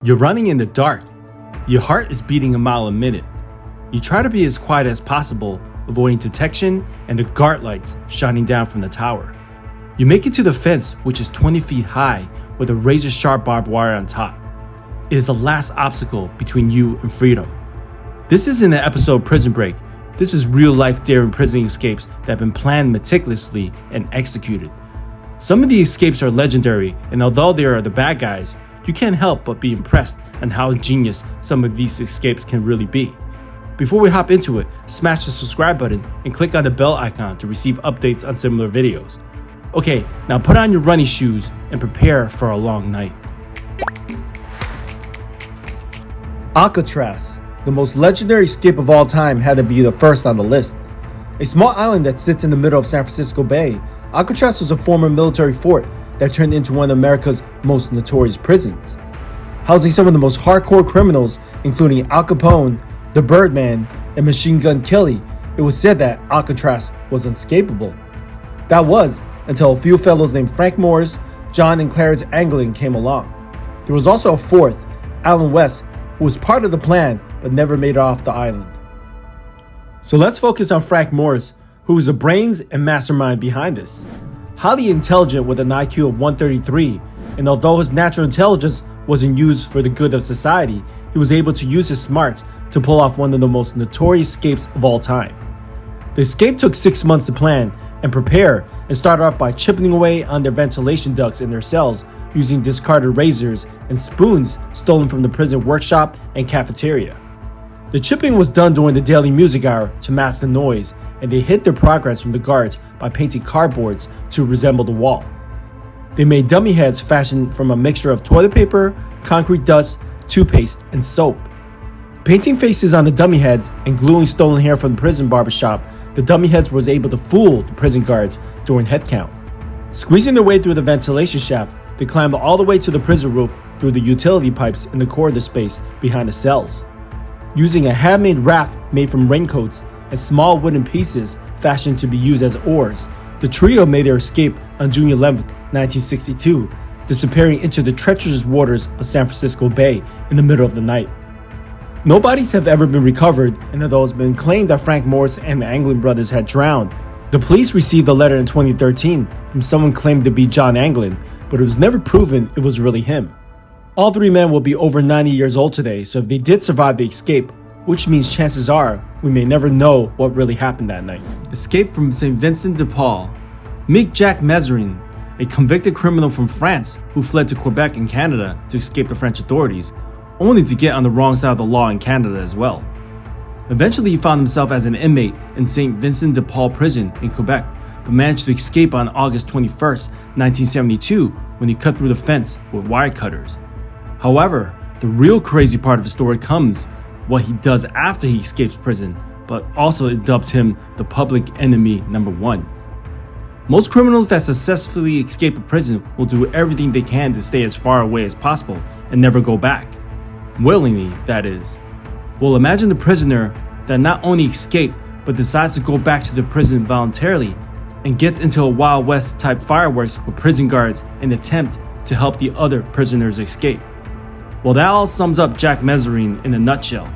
You're running in the dark. Your heart is beating a mile a minute. You try to be as quiet as possible, avoiding detection and the guard lights shining down from the tower. You make it to the fence, which is 20 feet high with a razor-sharp barbed wire on top. It is the last obstacle between you and freedom. This isn't an episode of Prison Break. This is real-life daring prison escapes that have been planned meticulously and executed. Some of the escapes are legendary, and although they are the bad guys, you can't help but be impressed on how ingenious some of these escapes can really be. Before we hop into it, smash the subscribe button and click on the bell icon to receive updates on similar videos. Okay, now put on your running shoes and prepare for a long night. Alcatraz, the most legendary escape of all time, had to be the first on the list. A small island that sits in the middle of San Francisco Bay, Alcatraz was a former military fort that turned into one of America's most notorious prisons. Housing some of the most hardcore criminals, including Al Capone, the Birdman, and Machine Gun Kelly, it was said that Alcatraz was unescapable. That was until a few fellows named Frank Morris, John and Clarence Anglin came along. There was also a fourth, Alan West, who was part of the plan but never made it off the island. So let's focus on Frank Morris, who was the brains and mastermind behind this. Highly intelligent with an IQ of 133, and although his natural intelligence wasn't used for the good of society, he was able to use his smarts to pull off one of the most notorious escapes of all time. The escape took 6 months to plan and prepare, and started off by chipping away on their ventilation ducts in their cells using discarded razors and spoons stolen from the prison workshop and cafeteria. The chipping was done during the daily music hour to mask the noise, and they hid their progress from the guards by painting cardboards to resemble the wall. They made dummy heads fashioned from a mixture of toilet paper, concrete dust, toothpaste, and soap. Painting faces on the dummy heads and gluing stolen hair from the prison barbershop, the dummy heads was able to fool the prison guards during head count. Squeezing their way through the ventilation shaft, they climbed all the way to the prison roof through the utility pipes in the corridor space behind the cells. Using a handmade raft made from raincoats and small wooden pieces fashioned to be used as oars, the trio made their escape on June 11, 1962, disappearing into the treacherous waters of San Francisco Bay in the middle of the night. No bodies have ever been recovered, and although it's been claimed that Frank Morris and the Anglin brothers had drowned, the police received a letter in 2013 from someone claimed to be John Anglin, but it was never proven it was really him. All three men will be over 90 years old today, so if they did survive the escape, which means chances are we may never know what really happened that night. Escape from St. Vincent de Paul. Meet Jack Maserin, a convicted criminal from France who fled to Quebec in Canada to escape the French authorities, only to get on the wrong side of the law in Canada as well. Eventually he found himself as an inmate in St. Vincent de Paul prison in Quebec, but managed to escape on August 21st, 1972 when he cut through the fence with wire cutters. However, the real crazy part of the story comes what he does after he escapes prison, but also it dubs him the public enemy number one. Most criminals that successfully escape a prison will do everything they can to stay as far away as possible and never go back. Willingly, that is. Well, imagine the prisoner that not only escaped, but decides to go back to the prison voluntarily and gets into a Wild West type fireworks with prison guards in an attempt to help the other prisoners escape. Well, that all sums up Jack Maserin in a nutshell.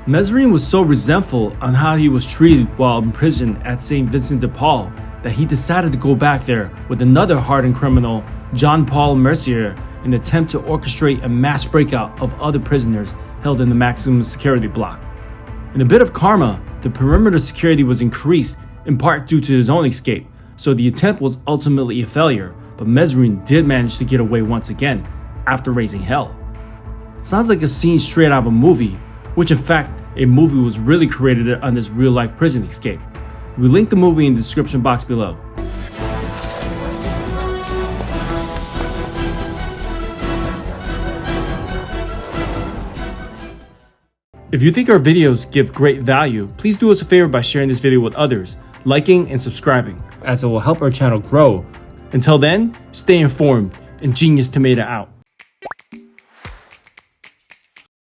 Maserin was so resentful on how he was treated while in prison at St. Vincent de Paul that he decided to go back there with another hardened criminal, John Paul Mercier, in an attempt to orchestrate a mass breakout of other prisoners held in the maximum security block. In a bit of karma, the perimeter security was increased in part due to his own escape, so the attempt was ultimately a failure, but Maserin did manage to get away once again after raising hell. Sounds like a scene straight out of a movie, which in fact a movie was really created on this real-life prison escape. We link the movie in the description box below. If you think our videos give great value, please do us a favor by sharing this video with others, liking and subscribing, as it will help our channel grow. Until then, stay informed and Genius Tomato out.